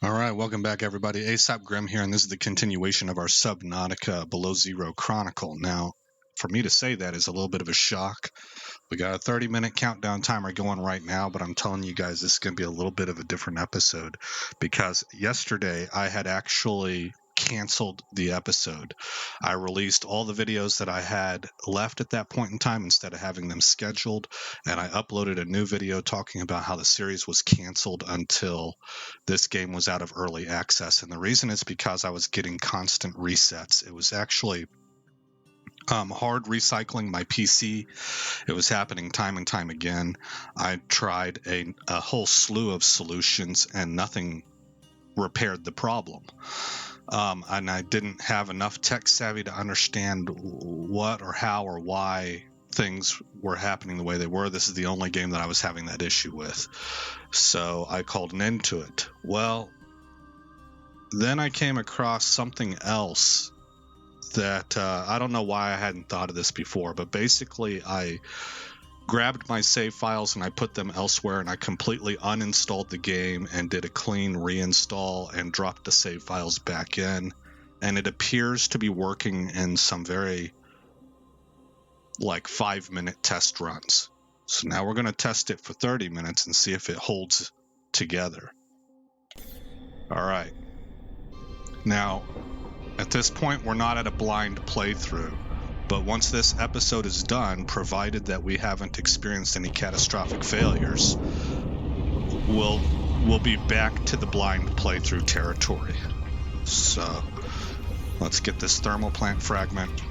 All right, welcome back, everybody. ASAP Grim here, and this is the continuation of our Subnautica Below Zero Chronicle. Now, for me to say that is a little bit of a shock. We got a 30-minute countdown timer going right now, but I'm telling you guys this is going to be a little bit of a different episode because yesterday I had actually canceled the episode. I released all the videos that I had left at that point in time instead of having them scheduled, and I uploaded a new video talking about how the series was canceled until this game was out of early access. And the reason is because I was getting constant resets. It was actually hard recycling my PC. It was happening time and time again. I tried a whole slew of solutions and nothing repaired the problem. And I didn't have enough tech savvy to understand what or how or why things were happening the way they were. This is the only game that I was having that issue with. So I called an end to it. Well, then I came across something else that I don't know why I hadn't thought of this before, but basically I grabbed my save files and I put them elsewhere, and I completely uninstalled the game and did a clean reinstall and dropped the save files back in, and it appears to be working in some very 5-minute test runs. So now we're going to test it for 30 minutes and see if it holds together. All right. Now, at this point, we're not at a blind playthrough. But once this episode is done, provided that we haven't experienced any catastrophic failures, we'll be back to the blind playthrough territory. So let's get this thermal plant fragment.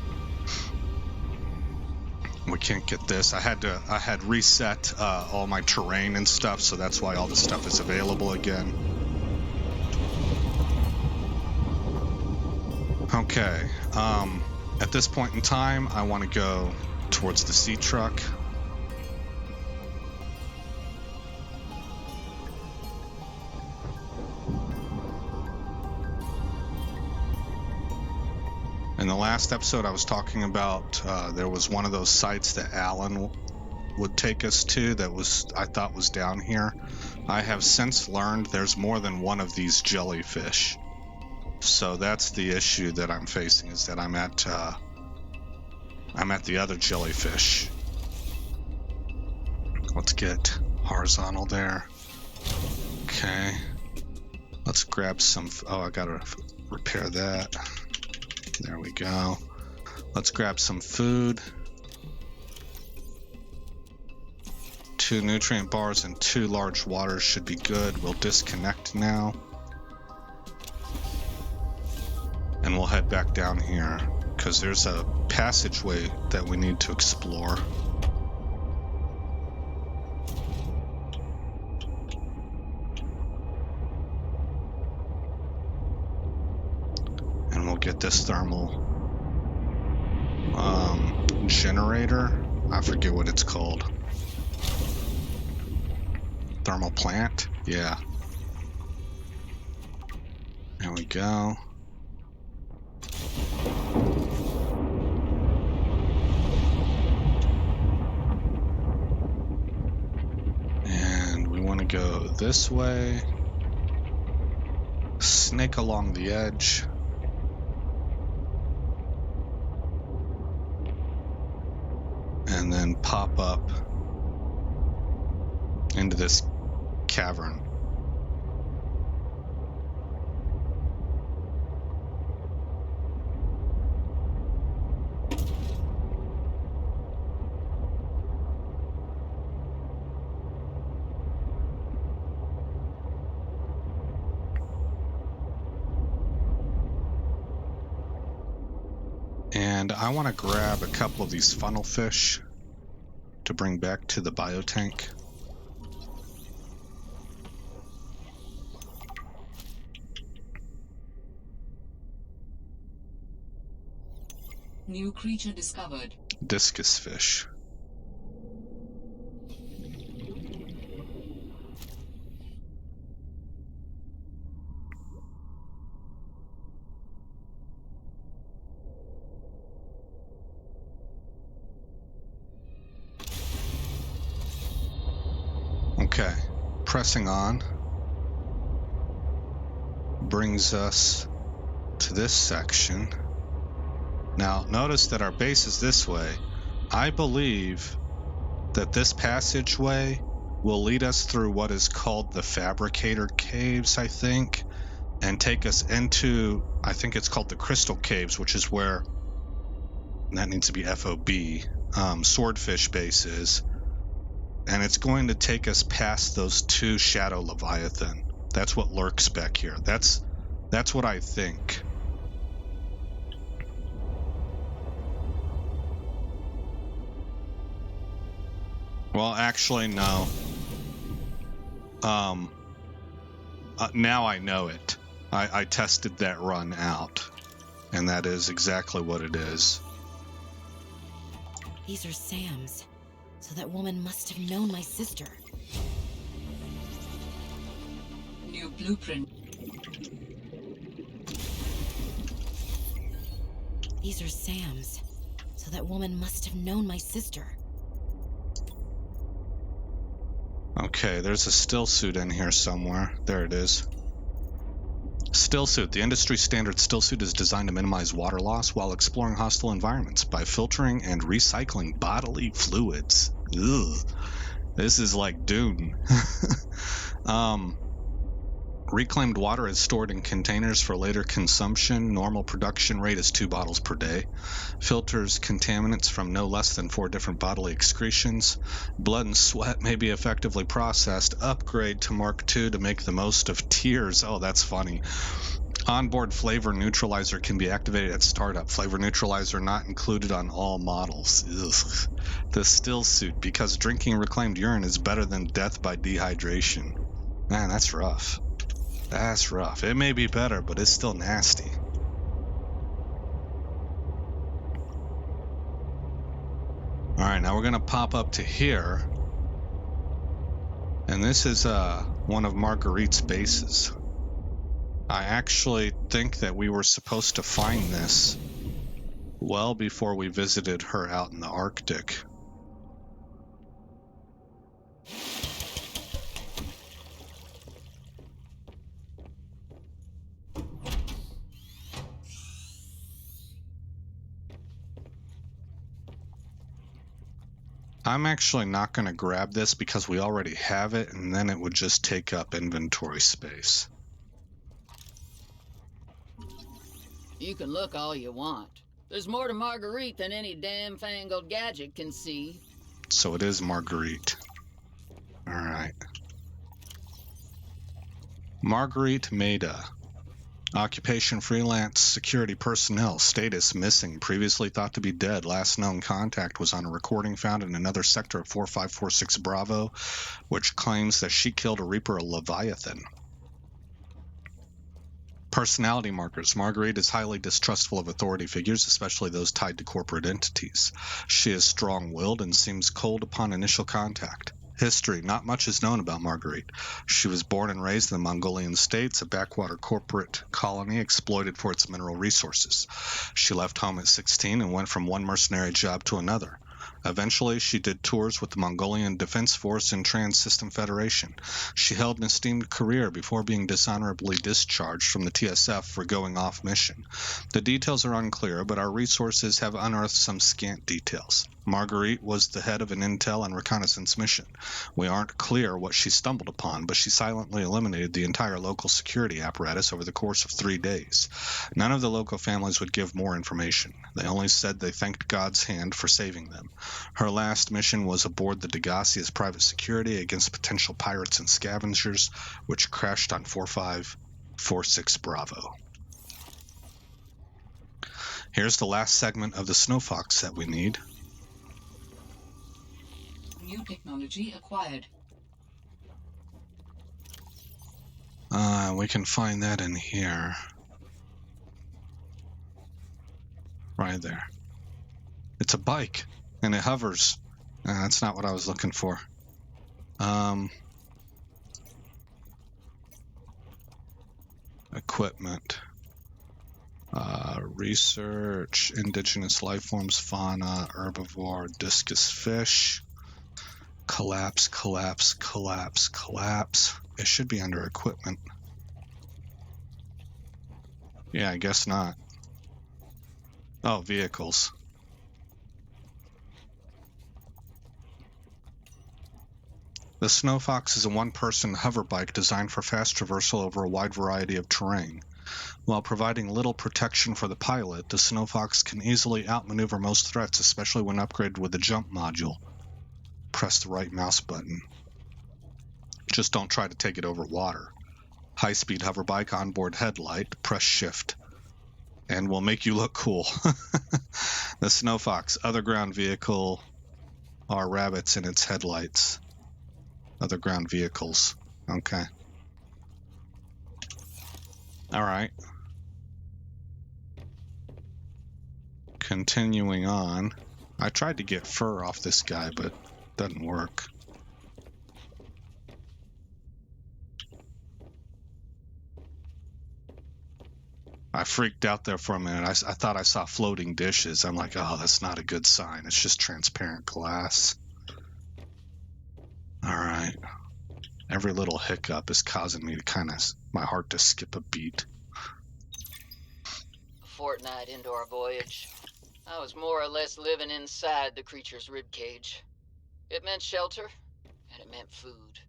We can't get this. I had reset all my terrain and stuff, so that's why all this stuff is available again. Okay. At this point in time, I want to go towards the sea truck. In the last episode, I was talking about there was one of those sites that Alan would take us to that I thought was down here. I have since learned there's more than one of these jellyfish. So that's the issue that I'm facing, is that I'm at the other jellyfish. Let's get horizontal there. Okay. Let's grab some. Oh, I gotta repair that. There we go. Let's grab some food. 2 nutrient bars and 2 large waters should be good. We'll disconnect now. And we'll head back down here, because there's a passageway that we need to explore. And we'll get this thermal generator. I forget what it's called. Thermal plant? Yeah. There we go. And we want to go this way. Snake along the edge. And then pop up into this cavern. And I want to grab a couple of these funnel fish to bring back to the biotank. New creature discovered. Discus fish. Okay, pressing on. brings us to this section. Now, notice that our base is this way. I believe that this passageway will lead us through what is called the Fabricator Caves, I think, and take us into, I think it's called the Crystal Caves, which is where, that needs to be FOB, Swordfish base is. And it's going to take us past those two Shadow Leviathan. That's what lurks back here. That's what I think. Well, actually, no. Now I know it. I tested that run out, and that is exactly what it is. These are Sam's, so that woman must have known my sister. New blueprint. These are Sam's, so that woman must have known my sister. Okay, there's a still suit in here somewhere. There it is. Still suit. The industry standard still suit is designed to minimize water loss while exploring hostile environments by filtering and recycling bodily fluids. Ugh. This is like Dune. Reclaimed water is stored in containers for later consumption. Normal production rate is 2 bottles per day. Filters contaminants from no less than 4 different bodily excretions. Blood and sweat may be effectively processed. Upgrade to Mark II to make the most of tears. Oh, that's funny. Onboard flavor neutralizer can be activated at startup. Flavor neutralizer not included on all models. Ugh. The still suit, because drinking reclaimed urine is better than death by dehydration. Man, that's rough. That's rough. It may be better, but it's still nasty. Alright, now we're going to pop up to here. And this is one of Marguerite's bases. I actually think that we were supposed to find this well before we visited her out in the Arctic. I'm actually not going to grab this because we already have it, and then it would just take up inventory space. You can look all you want. There's more to Marguerite than any damn fangled gadget can see. So it is Marguerite. Alright. Marguerite Maida. Occupation freelance security personnel. Status missing. Previously thought to be dead. Last known contact was on a recording found in another sector of 4546 Bravo, which claims that she killed a Reaper Leviathan. Personality markers. Marguerite is highly distrustful of authority figures, especially those tied to corporate entities. She is strong-willed and seems cold upon initial contact. History. Not much is known about Marguerite. She was born and raised in the Mongolian states, a backwater corporate colony exploited for its mineral resources. She left home at 16 and went from one mercenary job to another. Eventually, she did tours with the Mongolian Defense Force and Trans-System Federation. She held an esteemed career before being dishonorably discharged from the TSF for going off mission. The details are unclear, but our resources have unearthed some scant details. Marguerite was the head of an intel and reconnaissance mission. We aren't clear what she stumbled upon, but she silently eliminated the entire local security apparatus over the course of 3 days. None of the local families would give more information. They only said they thanked God's hand for saving them. Her last mission was aboard the Degassi as private security against potential pirates and scavengers, which crashed on 4546 Bravo. Here's the last segment of the Snow Fox that we need. New technology acquired. We can find that in here. Right there. It's a bike, and it hovers. That's not what I was looking for. Equipment. Research, indigenous life forms, fauna, herbivore, discus fish. Collapse, collapse, collapse, collapse. It should be under equipment. Yeah, I guess not. Oh, vehicles. The Snow Fox is a one-person hover bike designed for fast traversal over a wide variety of terrain. While providing little protection for the pilot, the Snow Fox can easily outmaneuver most threats, especially when upgraded with the jump module. Press the right mouse button. Just don't try to take it over water. High-speed hover bike, onboard headlight, press shift. And will make you look cool. The Snow Fox, other ground vehicle are rabbits in its headlights. Other ground vehicles. Okay. All right. Continuing on. I tried to get fur off this guy, but it doesn't work. I freaked out there for a minute. I thought I saw floating dishes. I'm like, oh, that's not a good sign. It's just transparent glass. All right. Every little hiccup is causing me to my heart to skip a beat. A fortnight into our voyage, I was more or less living inside the creature's ribcage. It meant shelter, and it meant food.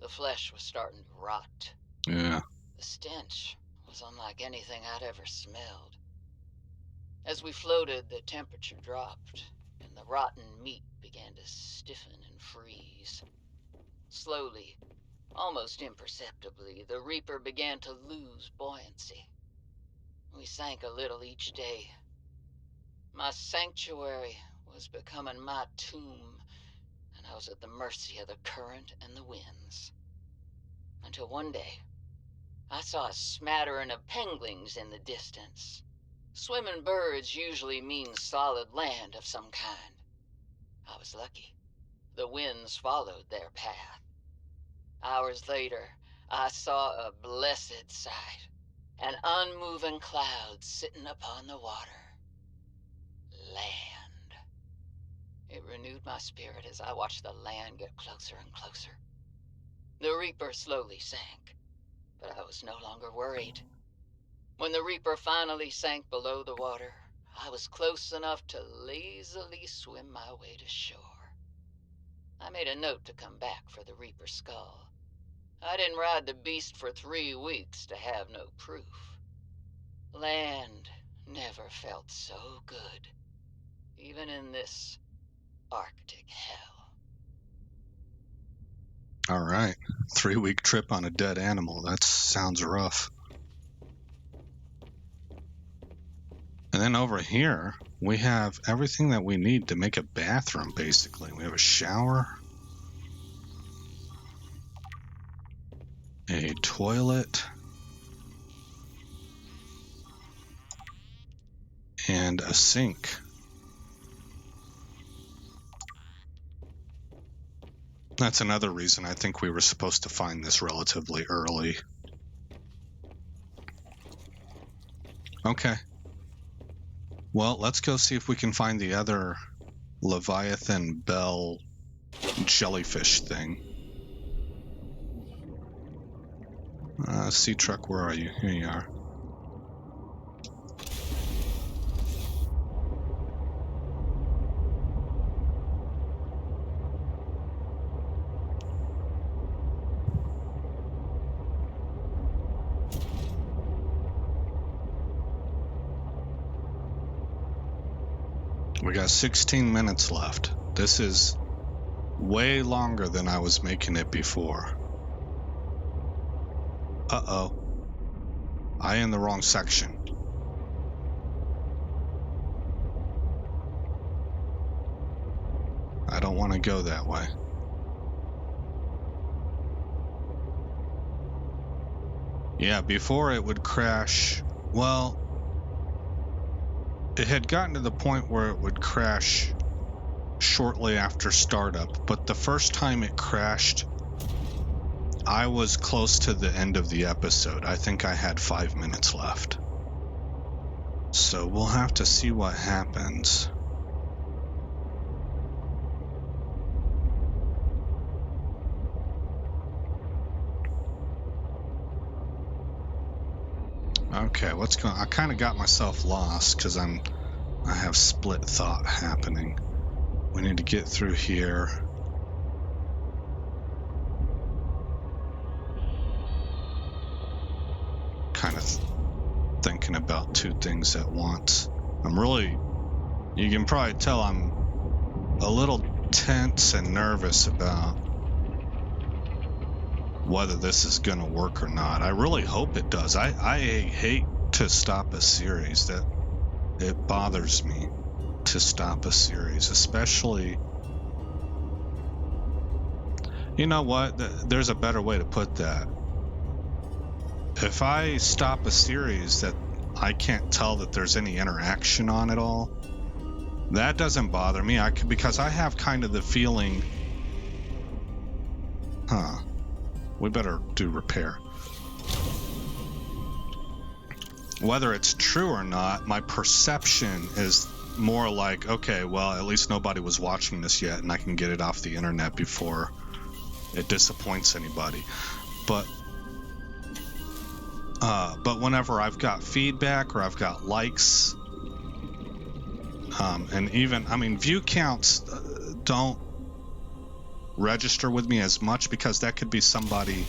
The flesh was starting to rot. Yeah. The stench was unlike anything I'd ever smelled. As we floated, the temperature dropped, and the rotten meat began to stiffen and freeze. Slowly, almost imperceptibly, the Reaper began to lose buoyancy. We sank a little each day. My sanctuary was becoming my tomb, and I was at the mercy of the current and the winds. Until one day, I saw a smattering of penguins in the distance. Swimming birds usually mean solid land of some kind. I was lucky. The winds followed their path. Hours later, I saw a blessed sight. An unmoving cloud sitting upon the water. Land. It renewed my spirit as I watched the land get closer and closer. The Reaper slowly sank, but I was no longer worried. When the Reaper finally sank below the water, I was close enough to lazily swim my way to shore. I made a note to come back for the Reaper's skull. I didn't ride the beast for 3 weeks to have no proof. Land never felt so good, even in this Arctic hell. All right. 3-week trip on a dead animal. That sounds rough. And then over here, we have everything that we need to make a bathroom, basically. We have a shower, a toilet, and a sink. That's another reason I think we were supposed to find this relatively early. Okay. Well, let's go see if we can find the other Leviathan Bell jellyfish thing. Sea truck, where are you? Here you are. We got 16 minutes left. This is way longer than I was making it before. Uh-oh. I in the wrong section. I don't want to go that way. Yeah, before it would crash. Well, it had gotten to the point where it would crash shortly after startup, but the first time it crashed, I was close to the end of the episode. I think I had 5 minutes left. So we'll have to see what happens. Okay, what's going on? I kind of got myself lost because I have split thought happening. We need to get through here. Kind of thinking about two things at once. You can probably tell I'm a little tense and nervous about whether this is going to work or not. I really hope it does. I hate to stop a series. That it bothers me to stop a series, especially, you know what, there's a better way to put that. If I stop a series that I can't tell that there's any interaction on at all, that doesn't bother me. Because I have kind of the feeling, we better do repair. Whether it's true or not, my perception is more like, okay, well, at least nobody was watching this yet, and I can get it off the internet before it disappoints anybody. But whenever I've got feedback or I've got likes, and even, I mean, view counts don't register with me as much because that could be somebody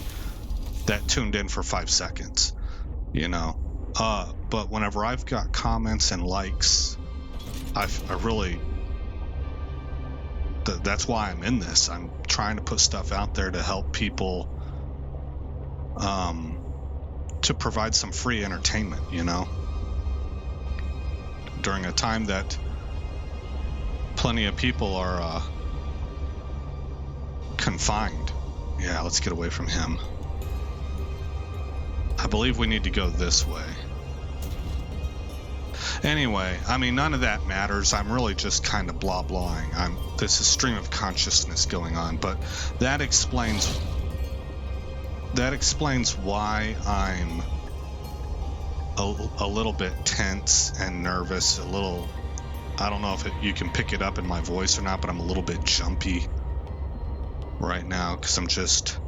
that tuned in for 5 seconds, you know. But whenever I've got comments and likes, I really, that's why I'm in this. I'm trying to put stuff out there to help people, to provide some free entertainment, you know, during a time that plenty of people are confined. Yeah, let's get away from him. I believe we need to go this way. Anyway, I mean, none of that matters. I'm really just kind of blah-blahing. This is stream of consciousness going on, but that explains why I'm a little bit tense and nervous, a little, I don't know if you can pick it up in my voice or not, but I'm a little bit jumpy right now because I'm just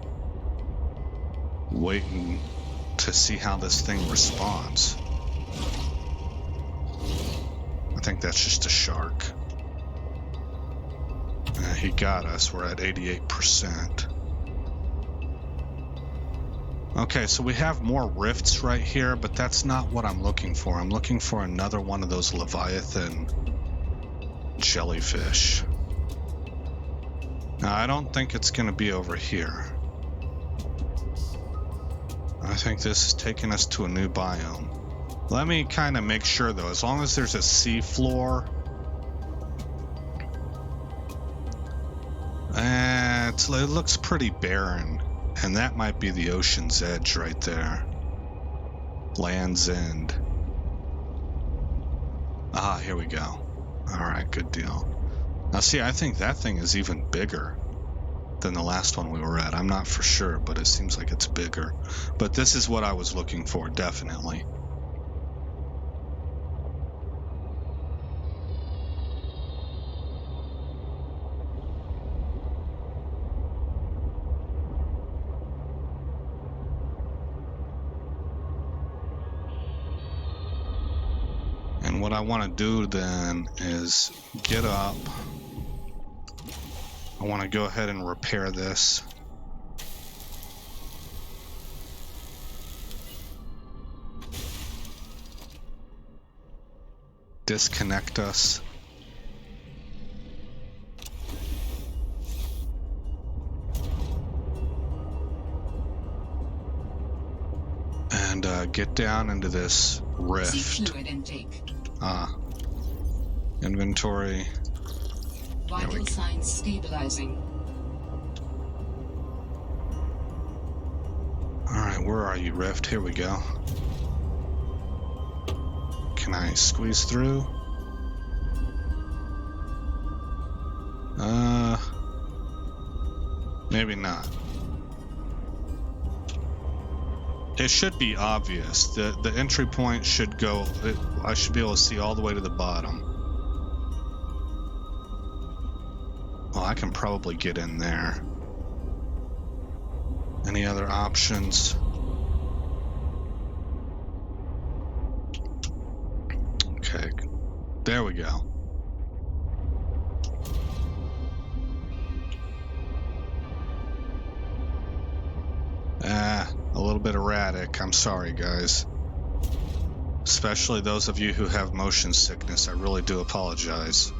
waiting to see how this thing responds. I think that's just a shark. He got us. We're at 88%. Okay, so we have more rifts right here, but that's not what I'm looking for. I'm looking for another one of those Leviathan jellyfish. Now, I don't think it's going to be over here. I think this is taking us to a new biome. Let me kind of make sure, though, as long as there's a sea floor, it looks pretty barren, and that might be the ocean's edge right there. Land's End. Ah, here we go. All right, good deal. Now, see, I think that thing is even bigger than the last one we were at. I'm not for sure, but it seems like it's bigger. But this is what I was looking for, definitely. And what I want to do then is get up. I want to go ahead and repair this. Disconnect us. And get down into this rift. See fluid intake. Inventory. Vital signs stabilizing. Alright, where are you, Rift? Here we go. Can I squeeze through? Maybe not. It should be obvious. The entry point should go, I should be able to see all the way to the bottom. Well, I can probably get in there. Any other options? There we go. A little bit erratic. I'm sorry, guys. Especially those of you who have motion sickness. I really do apologize.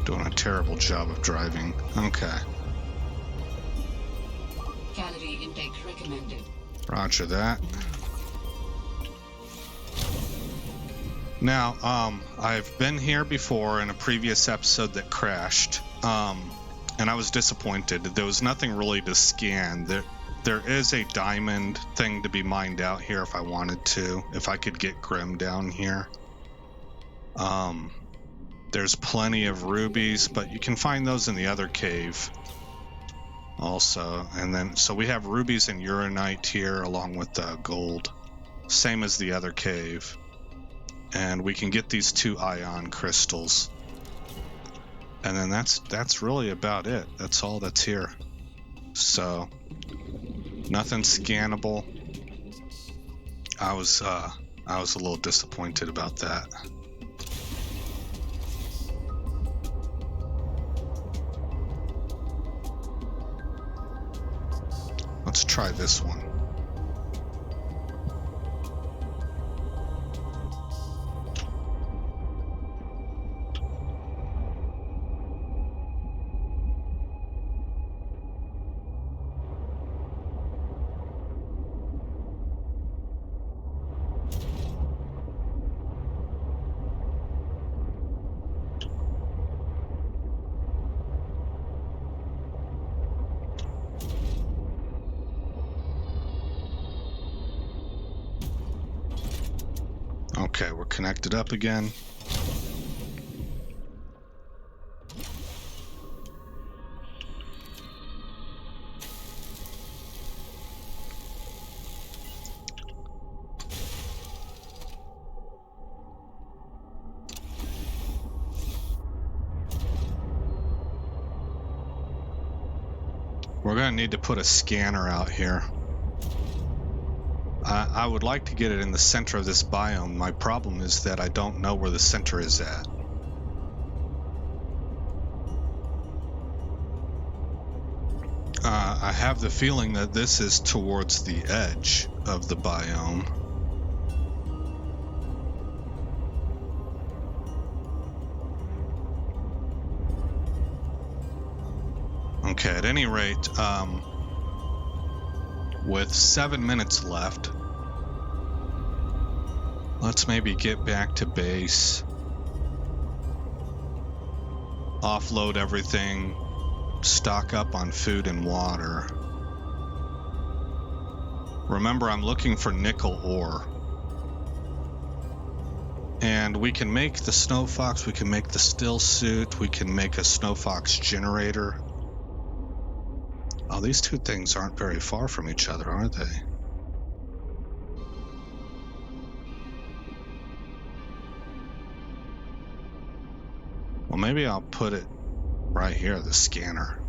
Doing a terrible job of driving. Okay. Calorie intake recommended. Roger that. Now, I've been here before in a previous episode that crashed, and I was disappointed. There was nothing really to scan. There is a diamond thing to be mined out here if I wanted to, if I could get Grim down here. There's plenty of rubies, but you can find those in the other cave also. And then, so we have rubies and uranite here along with gold, same as the other cave. And we can get these 2 ion crystals. And then that's really about it. That's all that's here. So nothing scannable. I was a little disappointed about that. Let's try this one. Okay, we're connected up again. We're going to need to put a scanner out here. I would like to get it in the center of this biome. My problem is that I don't know where the center is at. I have the feeling that this is towards the edge of the biome. Okay, at any rate, with 7 minutes left, let's maybe get back to base, offload everything, stock up on food and water. Remember, I'm looking for nickel ore. And we can make the Snow Fox, we can make the still suit, we can make a Snow Fox generator. Oh, these 2 things aren't very far from each other, are they? Well, maybe I'll put it right here, the scanner.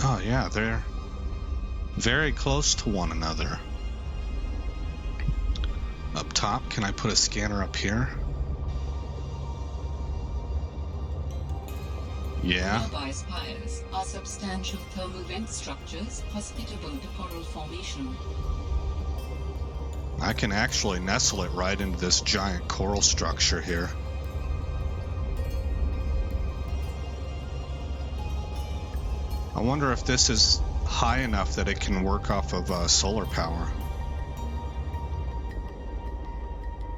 Oh yeah, they're very close to one another. Up top, can I put a scanner up here? Yeah. Nearby spires are substantial thermal vent structures hospitable to coral formation. I can actually nestle it right into this giant coral structure here. I wonder if this is high enough that it can work off of solar power.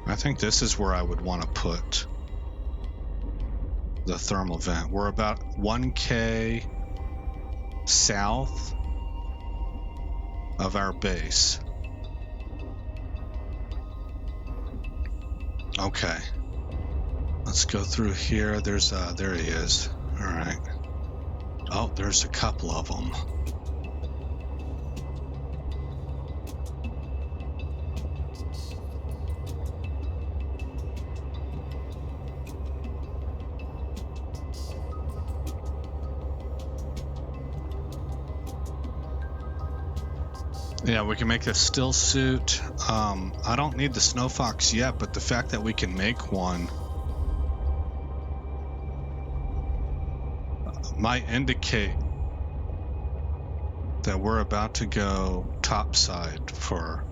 I think this is where I would want to put the thermal vent. We're about 1K south of our base. Okay. Let's go through here. There he is. All right. Oh, there's a couple of them. Yeah, we can make a still suit. I don't need the snow fox yet, but the fact that we can make one might indicate that we're about to go topside for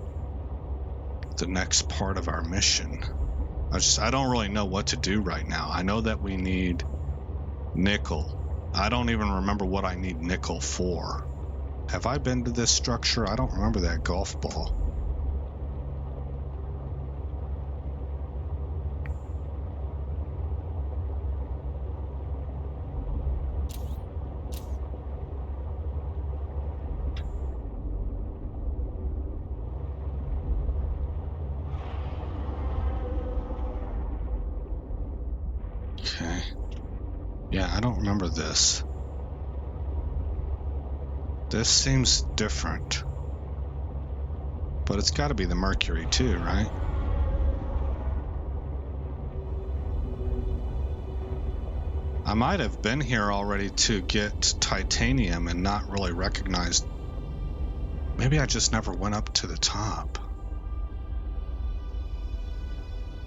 the next part of our mission. I don't really know what to do right now. I know that we need nickel. I don't even remember what I need nickel for. Have I been to this structure? I don't remember that golf ball. Okay. Yeah, I don't remember this. This seems different. But it's got to be the mercury too, right? I might have been here already to get titanium and not really recognized. Maybe I just never went up to the top.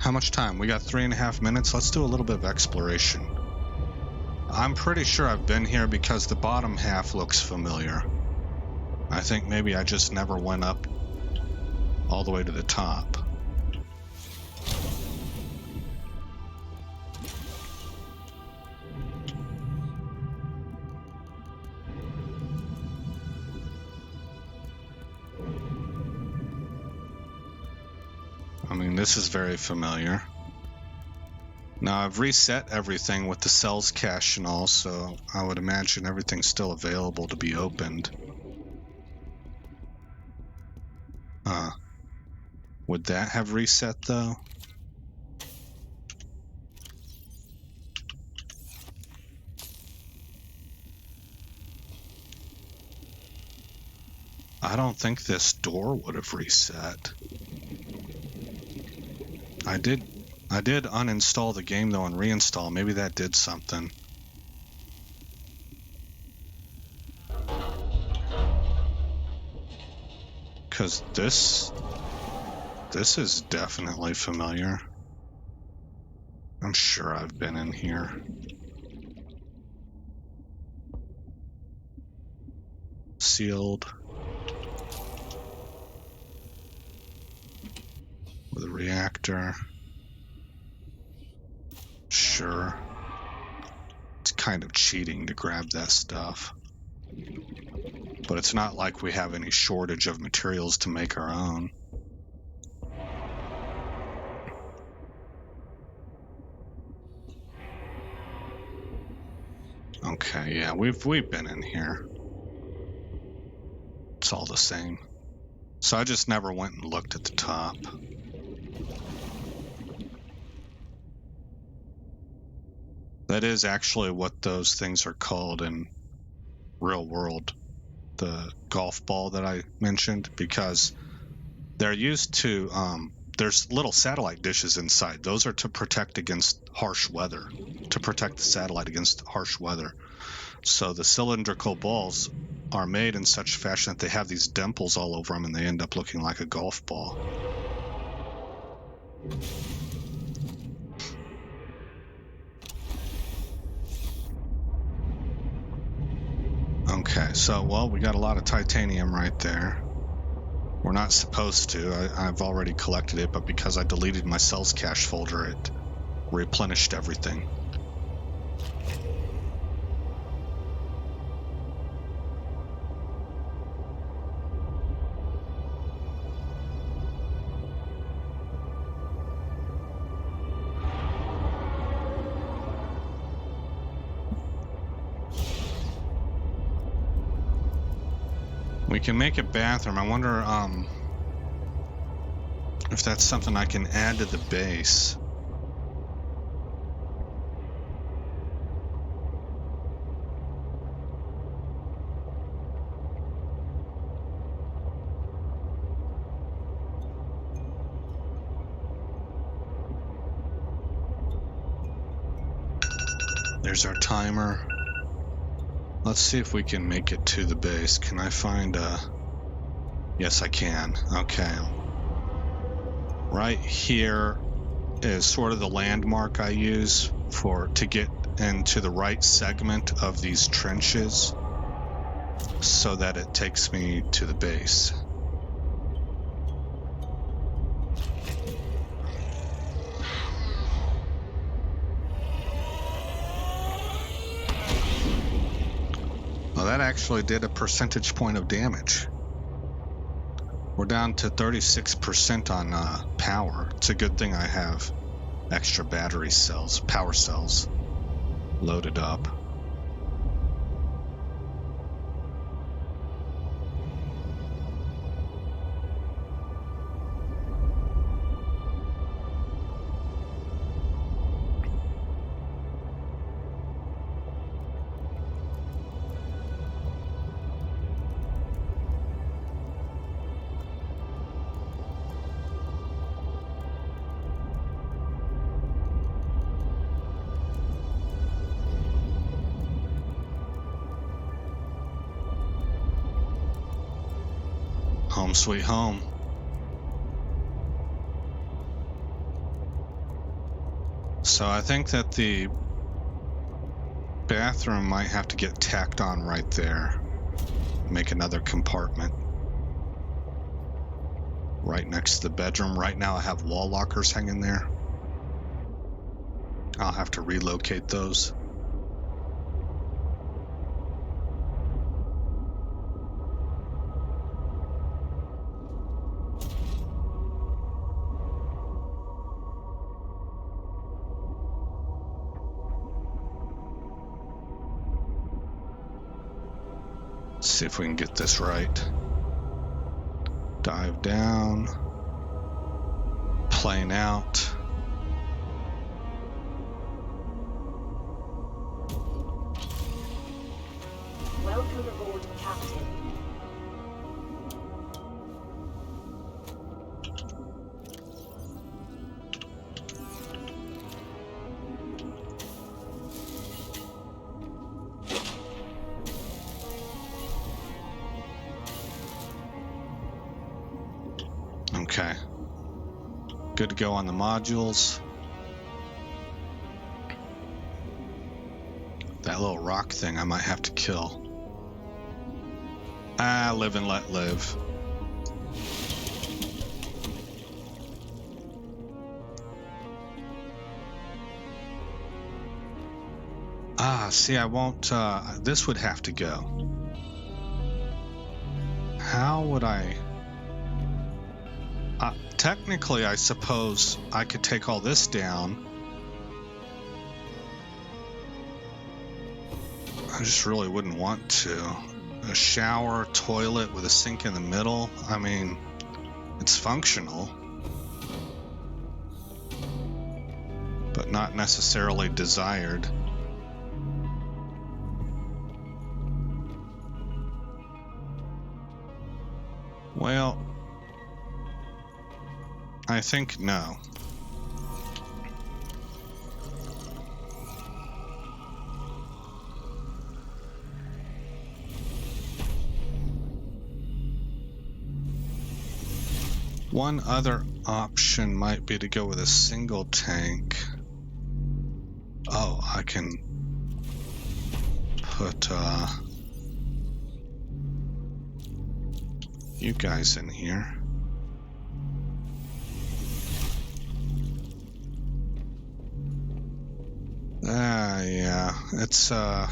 How much time? We got 3.5 minutes. Let's do a little bit of exploration. I'm pretty sure I've been here because the bottom half looks familiar. I think maybe I just never went up all the way to the top. I mean, this is very familiar. Now, I've reset everything with the cells cache and all, so I would imagine everything's still available to be opened. Would that have reset, though? I don't think this door would have reset. I did uninstall the game though and reinstall. Maybe that did something. Cause this is definitely familiar. I'm sure I've been in here. Sealed. With a reactor. Sure. It's kind of cheating to grab that stuff. But it's not like we have any shortage of materials to make our own. Okay, yeah, we've been in here. It's all the same. So I just never went and looked at the top. That is actually what those things are called in real world. The golf ball that I mentioned, because they're used to, there's little satellite dishes inside. Those are to protect against harsh weather, to protect the satellite against harsh weather. So the cylindrical balls are made in such fashion that they have these dimples all over them and they end up looking like a golf ball. Okay, so, well, we got a lot of titanium right there. We're not supposed to. I've already collected it, but because I deleted my cells cache folder, it replenished everything. We can make a bathroom. I wonder if that's something I can add to the base. There's our timer. Let's see if we can make it to the base. Can I find a... Yes, I can. Okay. Right here is sort of the landmark I use to get into the right segment of these trenches so that it takes me to the base. Well, that actually did a percentage point of damage. We're down to 36% on power. It's a good thing I have extra battery cells, power cells, loaded up. Home sweet home. So I think that the bathroom might have to get tacked on right there. Make another compartment right next to the bedroom. Right now I have wall lockers hanging there. I'll have to relocate those. Let's see if we can get this right. Dive down. Plane out. Welcome aboard, Captain. Okay. Good to go on the modules. That little rock thing I might have to kill. Live and let live. See, I won't, this would have to go. How would I... technically, I suppose I could take all this down. I just really wouldn't want to. A shower, toilet with a sink in the middle. I mean, it's functional, but not necessarily desired. Well, I think no. One other option might be to go with a single tank. Oh, I can put you guys in here. Yeah, it's I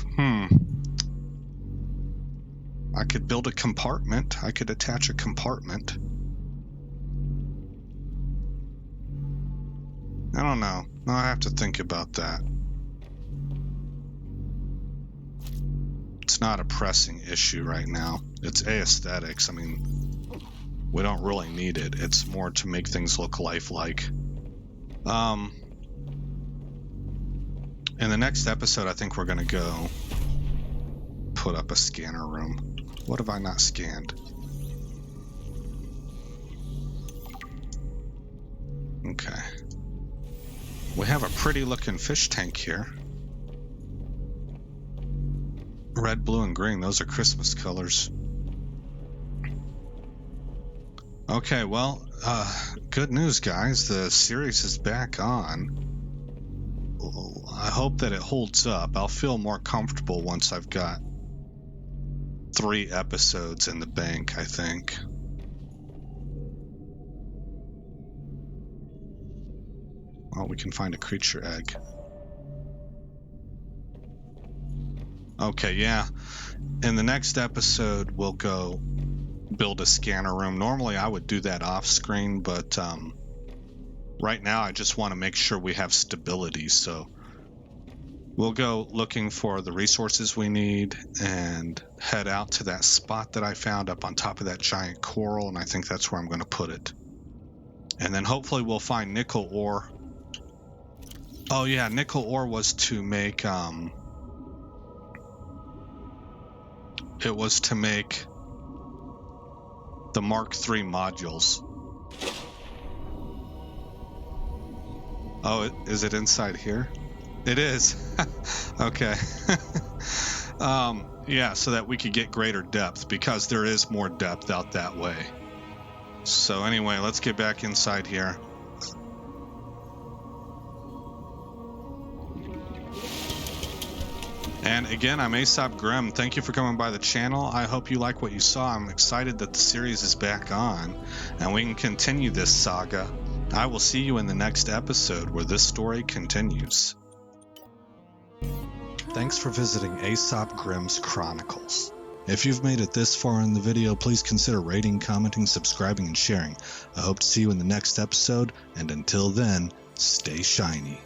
could build a compartment. I could attach a compartment. I don't know. I have to think about that. It's not a pressing issue right now. It's aesthetics. I mean, we don't really need it. It's more to make things look lifelike. In the next episode, I think we're going to go put up a scanner room. What have I not scanned? Okay. We have a pretty looking fish tank here. Red, blue, and green. Those are Christmas colors. Okay, well, good news, guys. The series is back on. I hope that it holds up. I'll feel more comfortable once I've got 3 episodes in the bank, I think. Well, we can find a creature egg. Okay, yeah. In the next episode, we'll go build a scanner room. Normally, I would do that off screen, but right now, I just want to make sure we have stability. So we'll go looking for the resources we need and head out to that spot that I found up on top of that giant coral, and I think that's where I'm going to put it. And then hopefully we'll find nickel ore. Oh yeah, nickel ore was to make it was to make the Mark III modules. Oh, is it inside here? It is. Okay. Yeah, so that we could get greater depth, because there is more depth out that way. So anyway, let's get back inside here. And again, I'm Aesop Grimm. Thank you for coming by the channel. I hope you like what you saw. I'm excited that the series is back on, and we can continue this saga. I will see you in the next episode where this story continues. Thanks for visiting Aesop Grimm's Chronicles. If you've made it this far in the video, please consider rating, commenting, subscribing, and sharing. I hope to see you in the next episode, and until then, stay shiny.